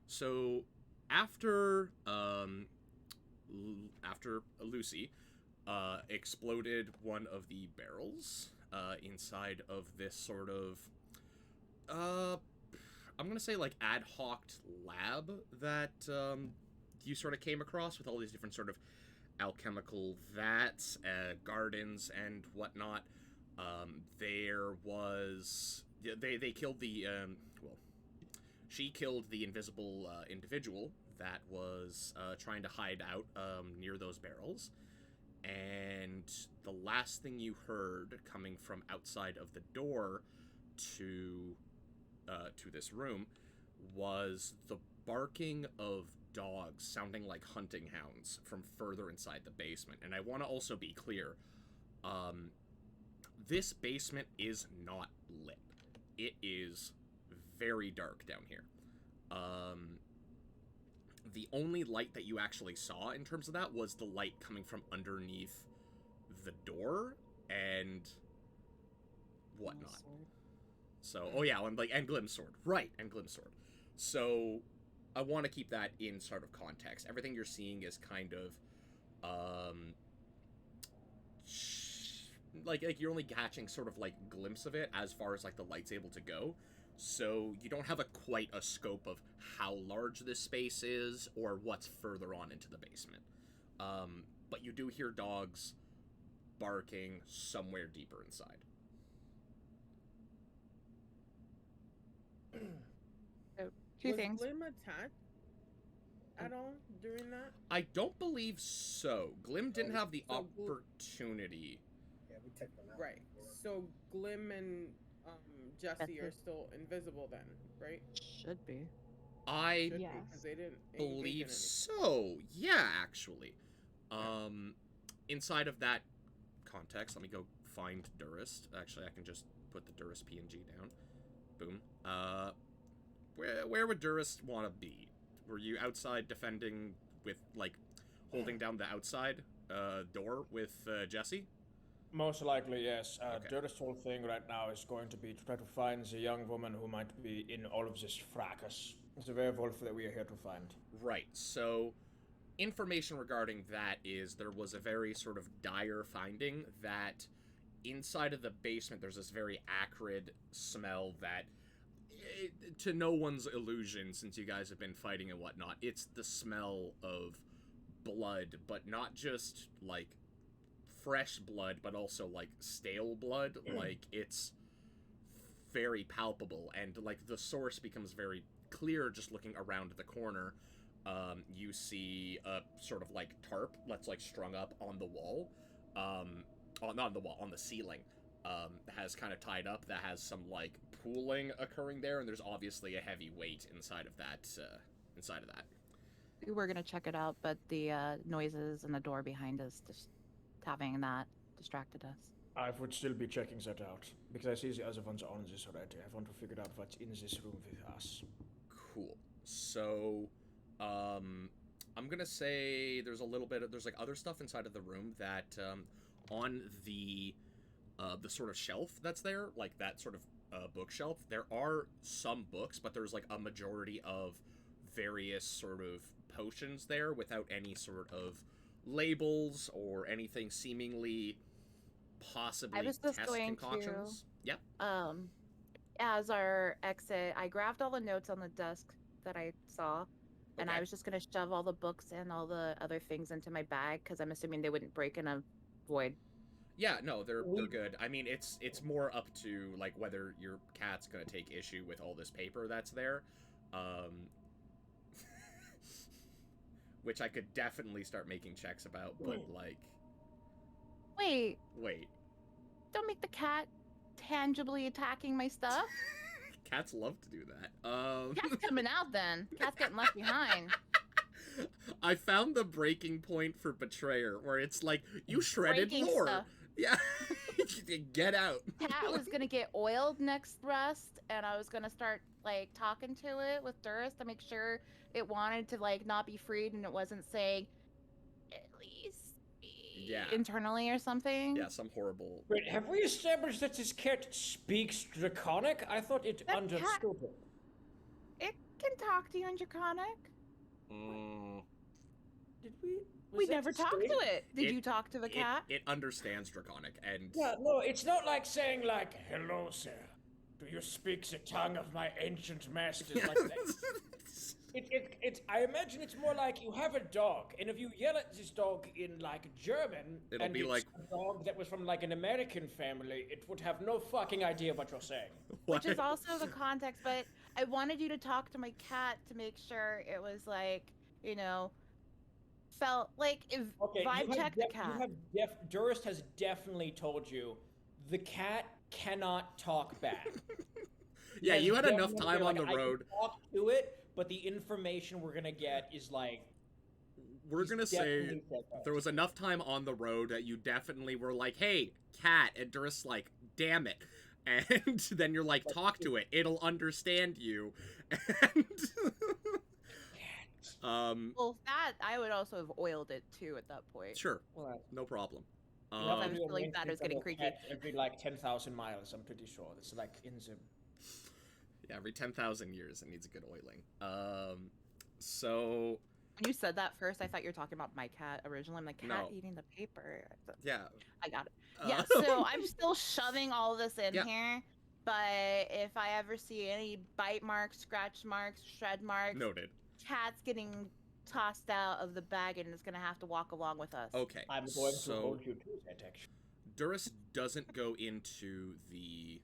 So after after Lucy exploded one of the barrels inside of this sort of uh, I'm gonna say like ad hoc lab that you sort of came across with all these different sort of alchemical vats, gardens, and whatnot. There was they killed the well, she killed the invisible individual that was trying to hide out near those barrels. And the last thing you heard coming from outside of the door to this room was the barking of dogs sounding like hunting hounds from further inside the basement. And I want to also be clear, this basement is not lit. It is very dark down here. Um, the only light that you actually saw in terms of that was the light coming from underneath the door and whatnot. So, oh yeah, and Glim's sword, right? And Glim's sword. So, I want to keep that in sort of context. Everything you're seeing is kind of, um, like you're only catching sort of like glimpse of it as far as like the light's able to go. So you don't have quite a scope of how large this space is or what's further on into the basement. But you do hear dogs barking somewhere deeper inside. So, two Was things. Glim attacked at all during that? I don't believe so. Glim didn't have the So opportunity. Yeah, we took them out. Right. So Glim and Jesse are still invisible then, right? Should be. I Should be, Yes. because they didn't engage in believe anything. so. Yeah, actually. Inside of that context, let me go find Durist. Actually, I can just put the Durist PNG down. Boom. Where would Durist want to be? Were you outside defending with, like, holding down the outside door with Jesse? Most likely, yes. Okay. Durst's whole thing right now is going to be to try to find the young woman who might be in all of this fracas. The werewolf that we are here to find. Right, so information regarding that is there was a very sort of dire finding that inside of the basement there's this very acrid smell that, to no one's illusion, since you guys have been fighting and whatnot, it's the smell of blood, but not just like fresh blood, but also like stale blood. Like, it's very palpable, and like the source becomes very clear just looking around the corner. You see a sort of like tarp that's like strung up on the wall, not on the wall, on the ceiling, has kind of tied up, that has some like pooling occurring there, and there's obviously a heavy weight inside of that. We were gonna check it out, but the noises and the door behind us, just having that distracted us. I would still be checking that out, because I see the other ones on this already. I want to figure out what's in this room with us. Cool. So, I'm gonna say there's a little bit of, there's like other stuff inside of the room that, on the sort of shelf that's there, like that sort of bookshelf, there are some books, but there's like a majority of various sort of potions there without any sort of labels or anything seemingly possibly I was just test going concoctions. Yep. As our exit, I grabbed all the notes on the desk that I saw, and I Okay. was just gonna shove all the books and all the other things into my bag because I'm assuming they wouldn't break in a void. Yeah, no, they're good. I mean, it's more up to like whether your cat's gonna take issue with all this paper that's there, which I could definitely start making checks about. But like, Wait, wait, don't make the cat tangibly attacking my stuff. cats love to do that. Cat's coming out then. Cat's getting left behind. I found the breaking point for betrayer, where it's like you shredded Breaking more. stuff. Yeah, get out. Cat was gonna get oiled next thrust, and I was gonna start like talking to it with Durst to make sure it wanted to like not be freed and it wasn't saying at least Yeah. internally or something. Yeah, some horrible. Wait, have we established that this cat speaks Draconic? I thought it That understood it. It can talk to you in Draconic? Did we? We never talked to it. Did you talk to the cat? It understands Draconic, and Yeah, no, it's not like saying like, "Hello, sir. Do you speak the tongue of my ancient masters?" Like that. I imagine it's more like you have a dog, and if you yell at this dog in like German, It'll and be it's like a dog that was from like an American family, it would have no fucking idea what you're saying. Which is also the context, but I wanted you to talk to my cat to make sure it was like, felt like if vibe check the cat. Durst has definitely told you the cat cannot talk back. Yeah, you had enough definitely, time on the I can road. talk to it, but the information we're gonna get is like. We're gonna say there was enough time on the road that you definitely were like, "Hey, cat," and Durst's like, "Damn it." And then you're like, talk to it. It'll understand you. And Well, that I would also have oiled it too at that point. sure, Well, no problem. I was feeling that it was getting creepy. Every like 10,000 miles, I'm pretty sure. It's like in the. Yeah, every 10,000 years it needs a good oiling. So When you said that first, I thought you were talking about my cat originally. I'm like, cat No. eating the paper. yeah, I got it. Yeah, so I'm still shoving all this in here. But if I ever see any bite marks, scratch marks, shred marks, noted. cat's getting tossed out of the bag and is gonna have to walk along with us. Okay, I'm going to hold you to that action. Durst doesn't go into the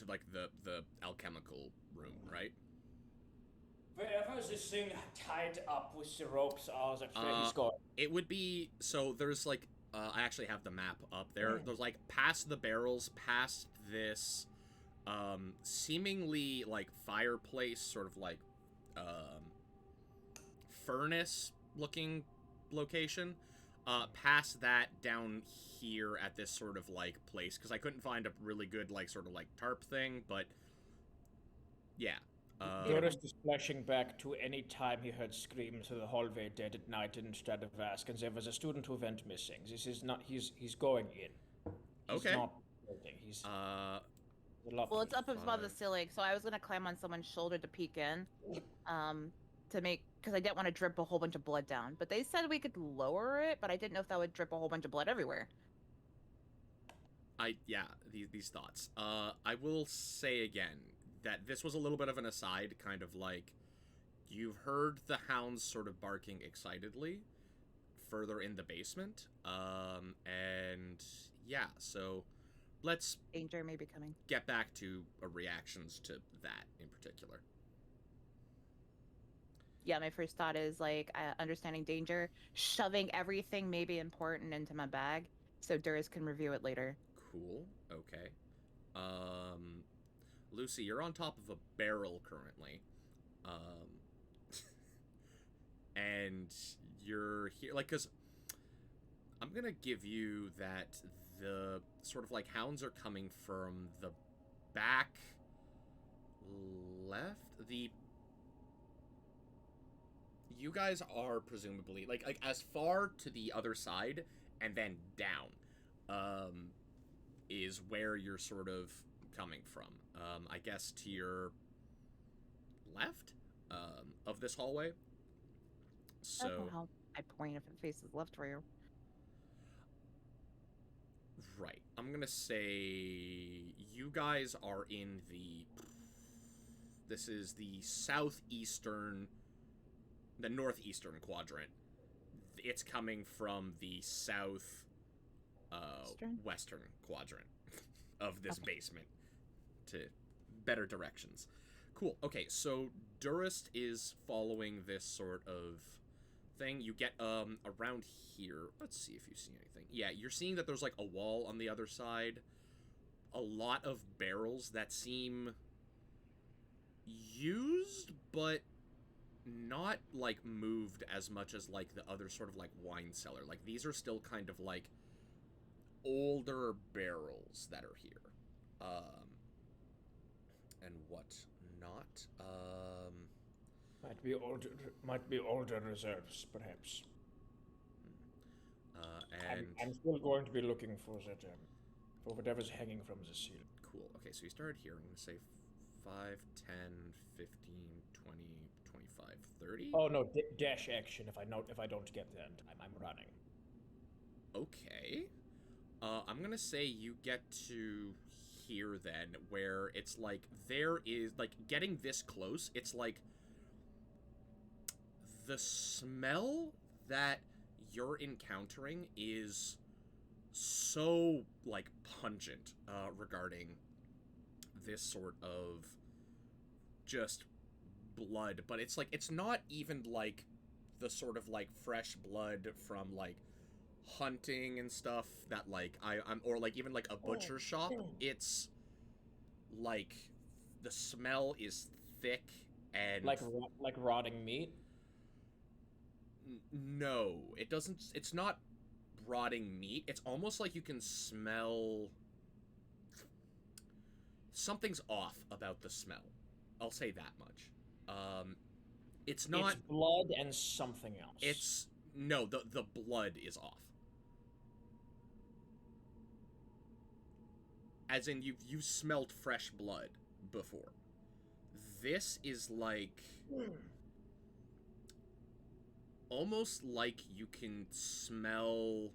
like the alchemical room, right? Wherever this thing tied up with the ropes are, that's where he's going. It would be so. There's like I actually have the map up there. There's like past the barrels, past this seemingly like fireplace, sort of like furnace looking location. Past that, down here at this sort of like place, because I couldn't find a really good like sort of like tarp thing, but yeah. Durst is flashing back to any time he heard screams through the hallway dead at night in Stradivask, and there was a student who went missing. This is not. He's going in. He's Okay. Not building. He's. Well, it's up above the ceiling, so I was gonna climb on someone's shoulder to peek in, to make, because I didn't want to drip a whole bunch of blood down. But they said we could lower it, but I didn't know if that would drip a whole bunch of blood everywhere. These thoughts. I will say again that this was a little bit of an aside, kind of like you've heard the hounds sort of barking excitedly further in the basement. And yeah, so let's Danger may be coming. Get back to reactions to that in particular. Yeah, my first thought is like understanding danger, shoving everything maybe important into my bag so Duras can review it later. Cool. Okay. Lucy, you're on top of a barrel currently. And you're here, like, because I'm gonna give you that the sort of like hounds are coming from the back left. You guys are presumably like as far to the other side and then down is where you're sort of coming from. I guess to your left of this hallway. So I don't know how I point if it faces left for you. Right. I'm gonna say you guys are in this is the northeastern quadrant. It's coming from the western quadrant of this basement to better directions. Cool. Okay, so Durst is following this sort of thing. You get around here. Let's see if you see anything. Yeah, you're seeing that there's like a wall on the other side. A lot of barrels that seem used, but not like moved as much as like the other sort of like wine cellar. Like these are still kind of like older barrels that are here. And what not? Might be older reserves, perhaps. And I'm still going to be looking for that for whatever's hanging from the ceiling. Cool. Okay, so you started here. I'm going to say 5, 10, 15, 30? Oh no, dash action. If I don't get there in time, I'm running. Okay. I'm gonna say you get to here then, where it's like there is like getting this close. It's like the smell that you're encountering is so like pungent regarding this sort of just blood, but it's like it's not even like the sort of like fresh blood from like hunting and stuff that like I'm or like even like a butcher shop. It's like the smell is thick and like rotting meat. No, it doesn't. It's not rotting meat. It's almost like you can smell something's off about the smell. I'll say that much. It's not. It's blood and something else. It's no. The blood is off. As in you've smelled fresh blood before. This is like almost like you can smell.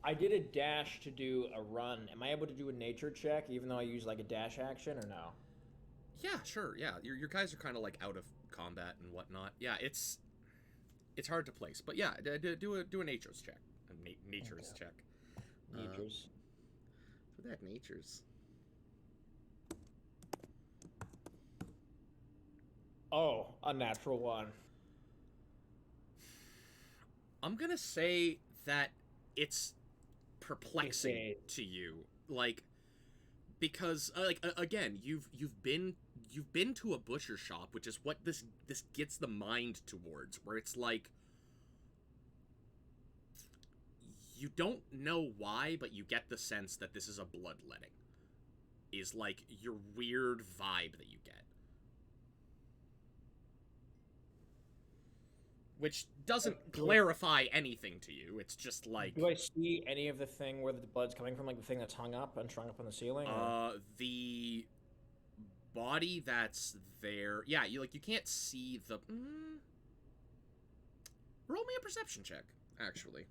I did a dash to do a run. Am I able to do a nature check even though I use like a dash action or no? Yeah, sure. Yeah, your guys are kind of like out of combat and whatnot. Yeah, it's hard to place, but yeah, do a nature's check. Nature's check. Natures. Do that natures. Oh, a natural one. I'm gonna say that it's perplexing to you, like because again, you've been to a butcher shop, which is what this gets the mind towards, where it's like you don't know why, but you get the sense that this is a bloodletting. Is like your weird vibe that you get. Which doesn't clarify anything to you. It's just like... Do I see any of the thing where the blood's coming from? Like the thing that's hung up and strung up on the ceiling? The body that's there... Yeah, you can't see the... Roll me a perception check, actually.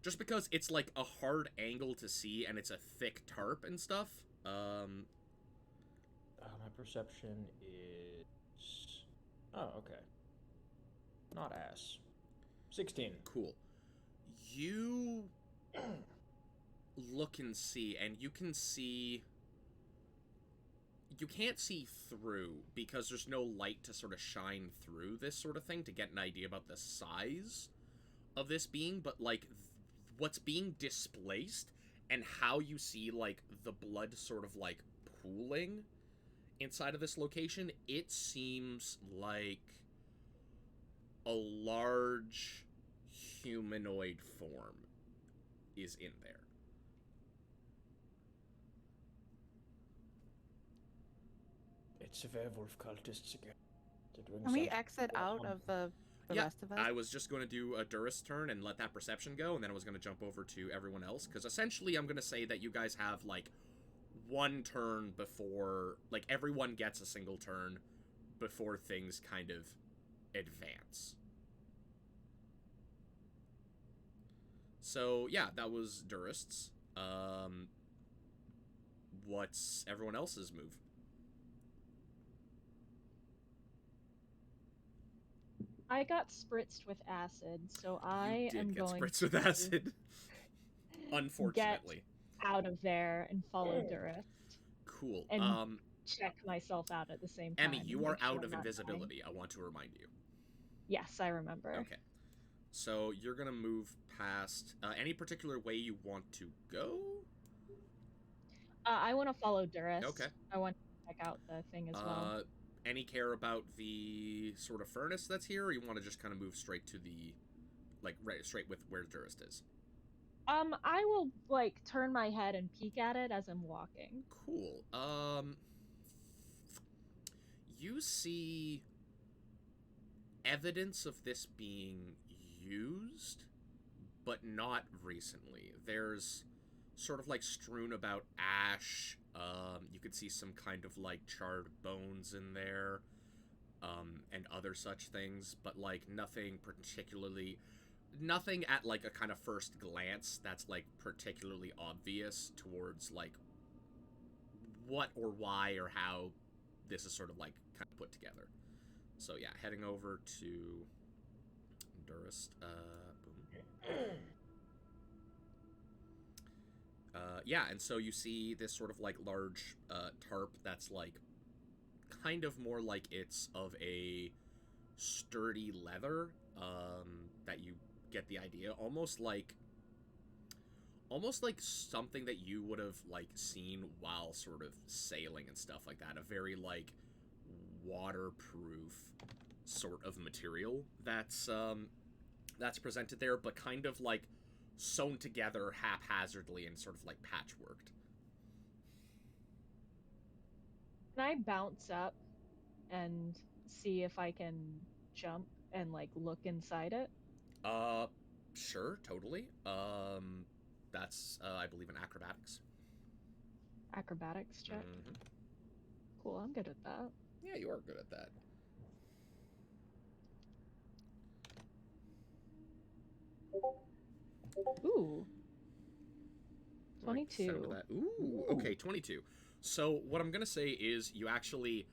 Just because it's like a hard angle to see and it's a thick tarp and stuff. My perception is... Oh, okay. Not ass. 16. Cool. You look and see, and you can see... You can't see through, because there's no light to sort of shine through this sort of thing to get an idea about the size of this being, but, like, what's being displaced and how you see, like, the blood sort of, like, pooling inside of this location, it seems like a large humanoid form is in there. It's werewolf cultists again. Can we exit out of the rest of us? I was just going to do a Duras turn and let that perception go, and then I was going to jump over to everyone else, because essentially I'm going to say that you guys have, like, one turn before... Like, everyone gets a single turn before things kind of advance. So, yeah, that was Durist's. What's everyone else's move? I got spritzed with acid, so I am going spritzed with acid. Unfortunately. Get out of there and follow Durist. Cool. And check myself out at the same time. Emmy, you are out of invisibility. I want to remind you. Yes, I remember. Okay. So you're going to move past... any particular way you want to go? I want to follow Durist. Okay. I want to check out the thing as well. Any care about the sort of furnace that's here, or you want to just kind of move straight to the... Like, right, straight with where Durist is? I will, like, turn my head and peek at it as I'm walking. Cool. You see evidence of this being used, but not recently. There's sort of like strewn about ash. You could see some kind of, like, charred bones in there, and other such things, but, like, nothing at, like, a kind of first glance that's, like, particularly obvious towards, like, what or why or how this is sort of, like, kind of put together. So, yeah, heading over to Durst, boom. Yeah, and so you see this sort of, like, large, tarp that's, like, kind of more like it's of a sturdy leather, that you get the idea. Almost like something that you would have, like, seen while sort of sailing and stuff like that. A very, like, waterproof sort of material that's presented there, but kind of, like, sewn together haphazardly and sort of, like, patchworked. Can I bounce up and see if I can jump and, like, look inside it? Sure, totally. That's, I believe, in acrobatics. Acrobatics check. Mm-hmm. Cool, I'm good at that. Yeah, you are good at that. Ooh. 22. Like Ooh, okay, 22. So what I'm gonna say is you actually,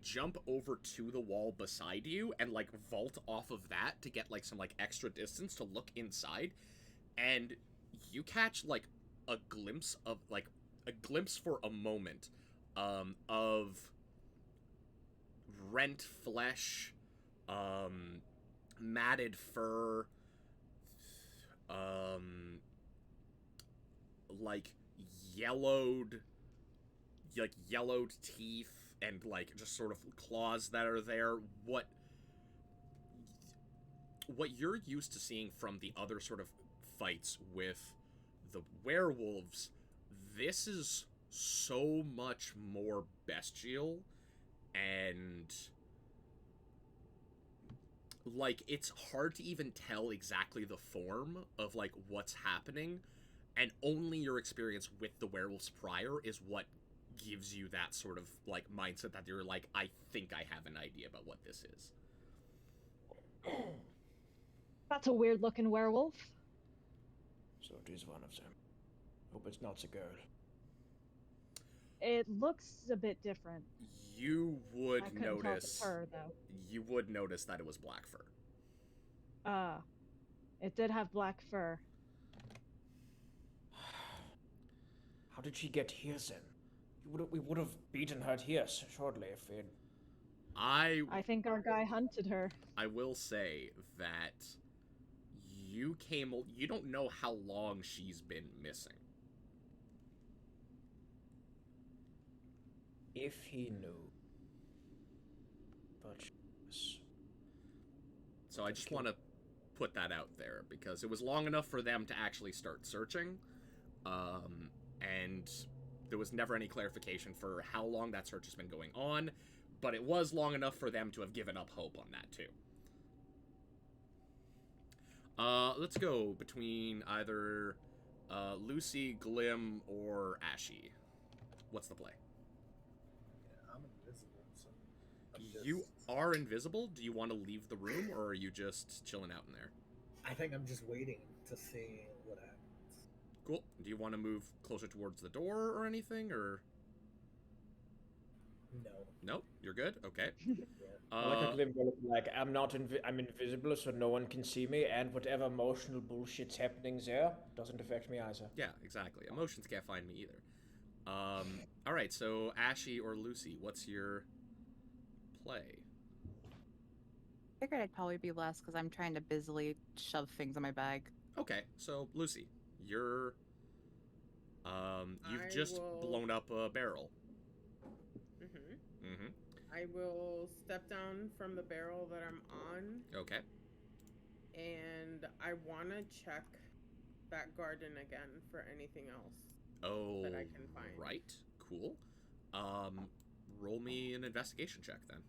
jump over to the wall beside you and, like, vault off of that to get, like, some, like, extra distance to look inside, and you catch, like, a glimpse for a moment, of rent flesh, matted fur, like, yellowed teeth, and, like, just sort of claws that are there. What you're used to seeing from the other sort of fights with the werewolves, this is so much more bestial, and, like, it's hard to even tell exactly the form of, like, what's happening, and only your experience with the werewolves prior is what gives you that sort of, like, mindset that you're like, I think I have an idea about what this is. That's a weird looking werewolf. So it is one of them. Hope it's not a girl. It looks a bit different. You would I couldn't tell if notice it's her, though. you would notice that it was black fur. It did have black fur. How did she get here then? We would have beaten her here shortly if we had... I think our guy hunted her. I will say that you don't know how long she's been missing. If he knew. But... So I just want to put that out there, because it was long enough for them to actually start searching, and there was never any clarification for how long that search has been going on, but it was long enough for them to have given up hope on that too. Let's go between either Lucy, Glim, or Ashy. What's the play? Yeah, I'm invisible, so You are invisible? Do you want to leave the room, or are you just chilling out in there? I think I'm just waiting to see what happens. Cool. Do you want to move closer towards the door or anything, or...? No. Nope, you're good? Okay. Yeah. Like a Glim will look like, I'm invisible so no one can see me, and whatever emotional bullshit's happening there doesn't affect me either. Yeah, exactly. Emotions can't find me either. Alright, so Ashy or Lucy, what's your play? I figured I'd probably be less because I'm trying to busily shove things in my bag. Okay, so Lucy, you're... you've just blown up a barrel. Mm-hmm. I will step down from the barrel that I'm on. Okay. And I want to check that garden again for anything else that I can find. Right. Cool. Roll me an investigation check then.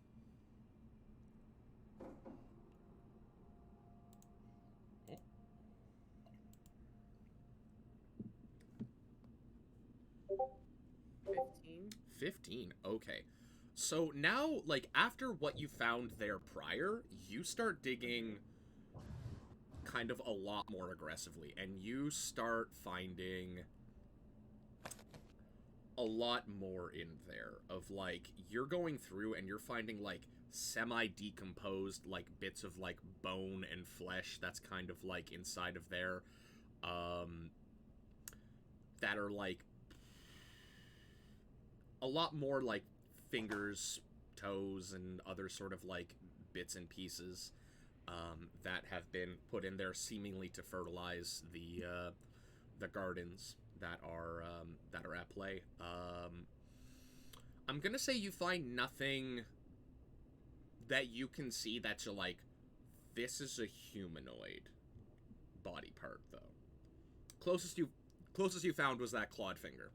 15. Okay. So now, like, after what you found there prior, you start digging kind of a lot more aggressively, and you start finding a lot more in there of, like, you're going through and you're finding, like, semi-decomposed, like, bits of, like, bone and flesh that's kind of, like, inside of there, that are, like, a lot more, like, fingers, toes, and other sort of, like, bits and pieces, that have been put in there seemingly to fertilize the gardens that are at play. I'm gonna say you find nothing that you can see that you're like, this is a humanoid body part, though. Closest you found was that clawed finger.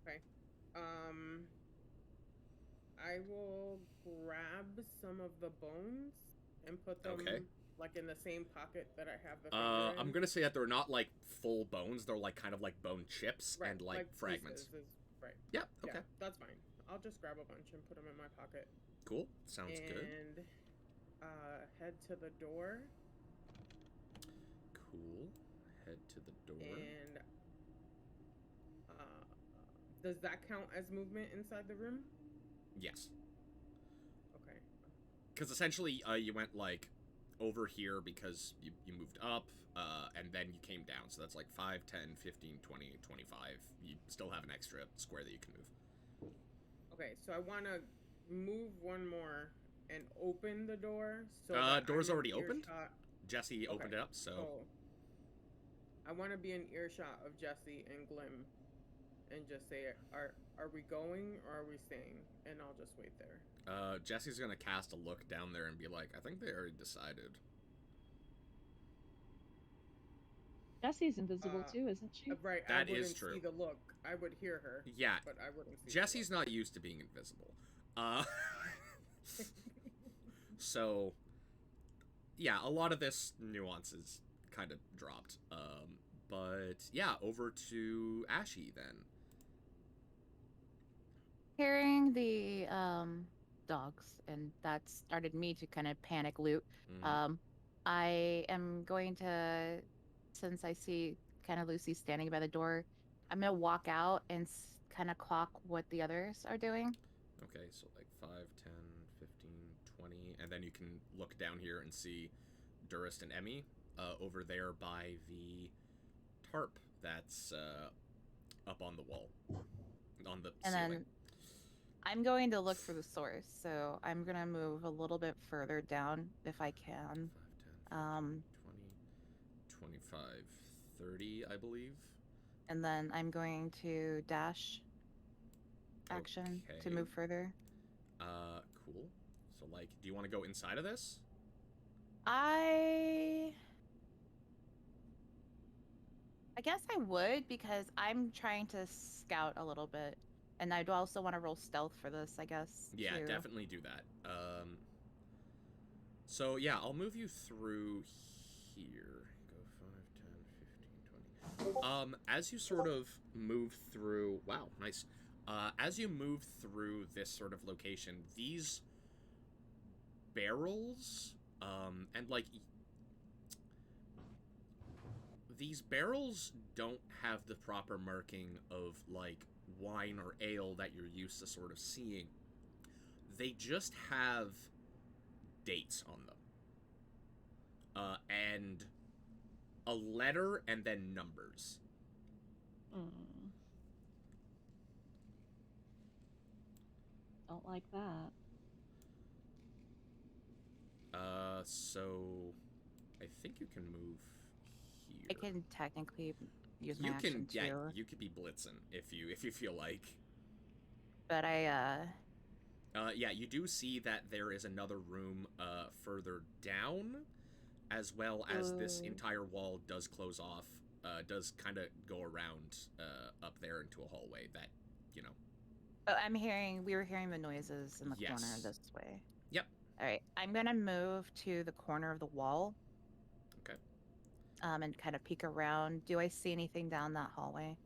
Okay. I will grab some of the bones and put them like in the same pocket that I have the finger in. I'm gonna say that they're not like full bones, they're like kind of like bone chips and like fragments. Right. Yeah, okay. Yeah, that's fine. I'll just grab a bunch and put them in my pocket. Cool. Sounds good. And head to the door. Cool. Head to the door. And does that count as movement inside the room? Yes. Okay. Because essentially, you went, like, over here because you moved up, and then you came down. So that's, like, 5, 10, 15, 20, 25. You still have an extra square that you can move. Okay, so I want to move one more and open the door. So door's already opened? Jesse opened it up, so... I want to be in earshot of Jesse and Glim and just say, are we going or are we staying? And I'll just wait there. Jesse's gonna cast a look down there and be like, I think they already decided. Jesse's invisible too, isn't she? Right, that I wouldn't is true. see the look. I would hear her. Yeah, but I wouldn't see Jesse's not used to being invisible. So, yeah, a lot of this nuances kind of dropped. But yeah, over to Ashy then. Hearing the dogs, and that started me to kind of panic loot. Mm-hmm. I am going to, since I see kind of Lucy standing by the door, I'm gonna walk out and kind of clock what the others are doing. Okay, so like 5, 10, 15, 20, and then you can look down here and see Durist and Emmy over there by the tarp that's up on the wall, on the ceiling. Then I'm going to look for the source, so I'm gonna move a little bit further down if I can. 5, 10, 20, 25, 30, I believe. And then I'm going to dash action to move further. Cool. So, like, do you want to go inside of this? I guess I would, because I'm trying to scout a little bit. And I'd also want to roll stealth for this, I guess. Yeah, too. Definitely do that. So, yeah, I'll move you through here. Go 5, 10, 15, 20. As you sort of move through... Wow, nice. As you move through this sort of location, these barrels, and, like... These barrels don't have the proper marking of, like, wine or ale that you're used to sort of seeing. They just have dates on them. And a letter and then numbers. Don't like that. So I think you can move here. I can technically use my action too. Yeah, you could be blitzing if you feel like. But yeah, you do see that there is another room further down, as well as this entire wall does close off, does kind of go around up there into a hallway that, you know. Oh, we were hearing the noises in the corner this way. Yep. All right, I'm gonna move to the corner of the wall. Okay. And kind of peek around. Do I see anything down that hallway?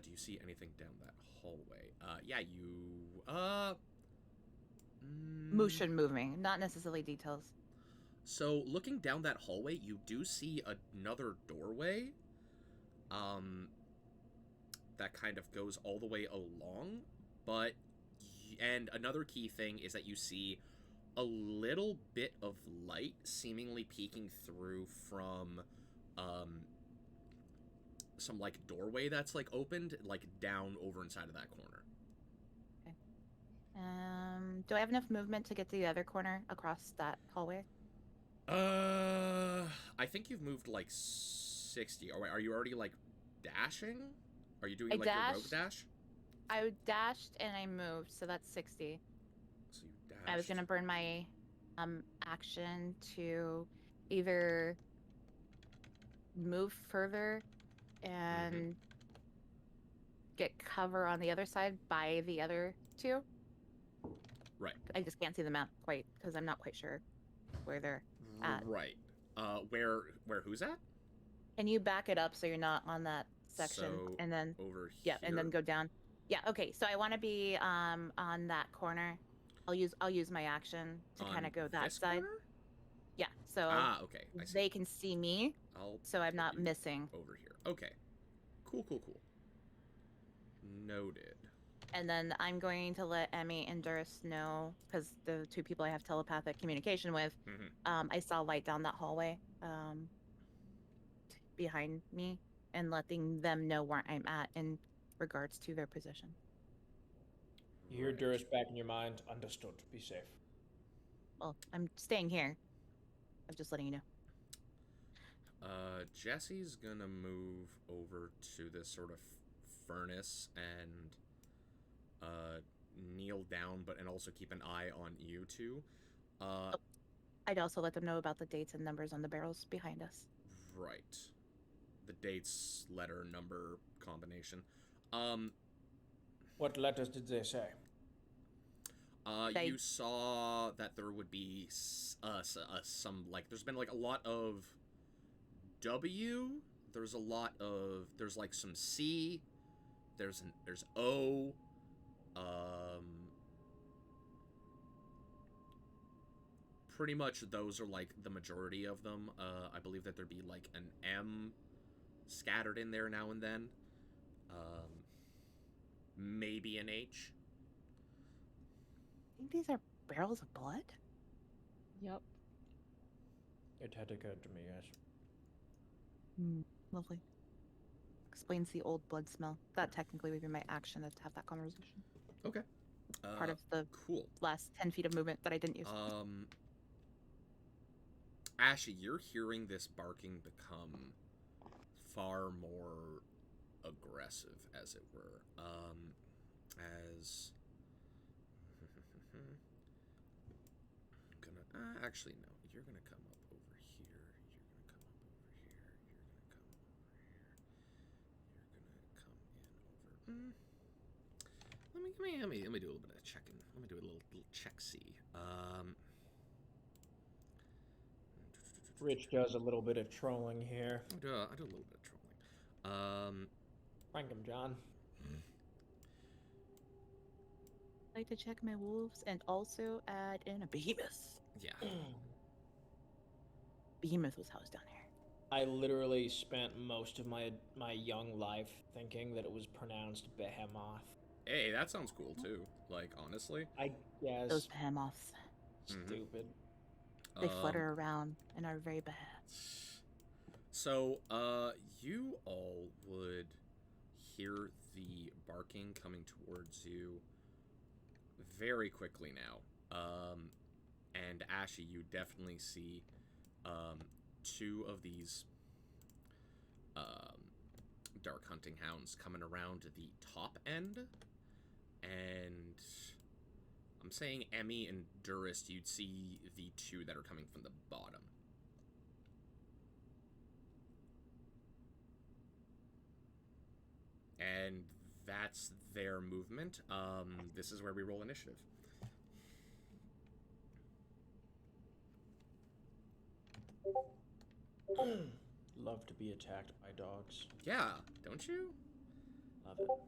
Do you see anything down that hallway? Yeah, you, Motion moving, not necessarily details. So, looking down that hallway, you do see another doorway, that kind of goes all the way along, but, and another key thing is that you see a little bit of light seemingly peeking through from, some, like, doorway that's, like, opened, like, down over inside of that corner. Okay. Do I have enough movement to get to the other corner across that hallway? I think you've moved, like, 60. Are you already, like, dashing? Are you doing, like, your rogue dash? I dashed and I moved, so that's 60. So you dashed. I was gonna burn my action to either move further and get cover on the other side by the other two. Right. I just can't see the map quite because I'm not quite sure where they're at. Right. Where who's at? Can you back it up so you're not on that section? So, and then over yeah, here. and then go down. Yeah, okay. So I want to be on that corner. I'll use my action to kind of go that side. Corner? Yeah. So okay. I see. they can see me. So I'm not missing. Over here. Okay. Cool. Noted. And then I'm going to let Emmy and Duris know, because the two people I have telepathic communication with, I saw light down that hallway behind me, and letting them know where I'm at in regards to their position. You hear Duris back in your mind. Understood. Be safe. Well, I'm staying here. I'm just letting you know. Jesse's gonna move over to this sort of furnace and kneel down, and also keep an eye on you two. I'd also let them know about the dates and numbers on the barrels behind us. Right. The dates, letter, number combination. What letters did they say? You saw that there would be some, like, there's been, like, a lot of W. There's like some C. There's O. Pretty much those are, like, the majority of them. I believe that there'd be, like, an M scattered in there now and then. Maybe an H. I think these are barrels of blood? Yep. It had occurred to me, yes. Lovely. Explains the old blood smell. That technically would be my action to have that conversation. Okay. Part of the last 10 feet of movement that I didn't use. Ashley, you're hearing this barking become far more aggressive, as it were. As I'm gonna actually no, you're gonna come up over here. You're gonna come up over here. You're gonna come in over. Let me do a little bit of checking. Let me do a little check-see. Rich does a little bit of trolling here. I do a little bit of trolling. Frank him, John. I'd like to check my wolves and also add in a behemoth. Yeah. Behemoth was housed down here. I literally spent most of my young life thinking that it was pronounced behemoth. Hey, that sounds cool too. Like, honestly. I guess. Those behemoths. Stupid. They flutter around and are very bad. So, you all would hear the barking coming towards you very quickly now. And Ashy, you definitely see two of these dark hunting hounds coming around the top end, and I'm saying Emmy and Duris, you'd see the two that are coming from the bottom. And that's their movement. This is where we roll initiative. Love to be attacked by dogs. Yeah, don't you? Love it.